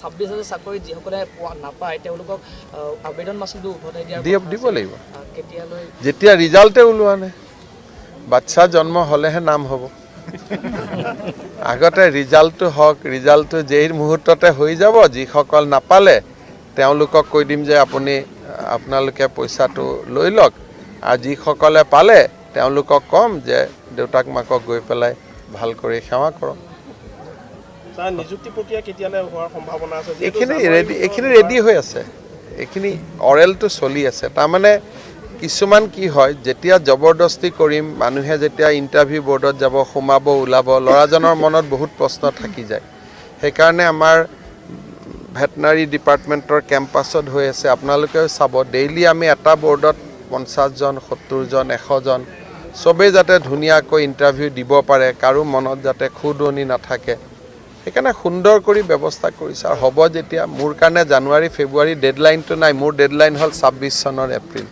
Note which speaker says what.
Speaker 1: 26,000 চাকৰি যিসকলে নাপায় তেওঁলোকক আবেদন মাচুলটো উভতাই
Speaker 2: দিব লাগিব কেতিয়ালৈ যেতিয়া ৰিজাল্টে ওলোৱা নাই বাচ্চা জন্ম হ'লেহে নাম হ'ব আগতে ৰিজাল্টটো হওক ৰিজাল্টটো যেই মুহূৰ্ততে হৈ যাব যিসকল নাপালে তেওঁলোকক কৈ দিম যে আপোনালোকে পইচাটো লৈ লওক আৰু যিসকলে পালে তেওঁলোকক কম যে দেউতাক মাকক গৈ পেলাই ভাল কৰি সেৱা কৰক
Speaker 3: নিযুক্তি প্ৰক্ৰিয়া কেতিয়ালৈ হোৱাৰ সম্ভাৱনা আছে
Speaker 2: এইখিনি ৰেডি হৈ আছে এইখিনি অৰেলটো চলি আছে তাৰমানে কিছুমান কি হয় যেতিয়া জবৰদস্তি কৰিম মানুহে যেতিয়া ইণ্টাৰভিউ বৰ্ডত যাব সোমাব ওলাব ল'ৰাজনৰ মনত বহুত প্ৰশ্ন থাকি যায় সেইকাৰণে আমাৰ ভেটেনাৰী ডিপাৰ্টমেণ্টৰ কেম্পাছত হৈ আছে আপোনালোকেও চাব ডেইলি আমি এটা বৰ্ডত 50 জন 70 জন 100 জন চবেই যাতে ধুনীয়াকৈ ইণ্টাৰভিউ দিব পাৰে কাৰো মনত যাতে খুদনি নাথাকে সেইকাৰণে সুন্দৰ কৰি ব্যৱস্থা কৰিছে আৰু হ'ব যেতিয়া মোৰ কাৰণে জানুৱাৰী ফেব্ৰুৱাৰী ডেডলাইনটো নাই মোৰ ডেডলাইন হ'ল 26 চনৰ এপ্ৰিল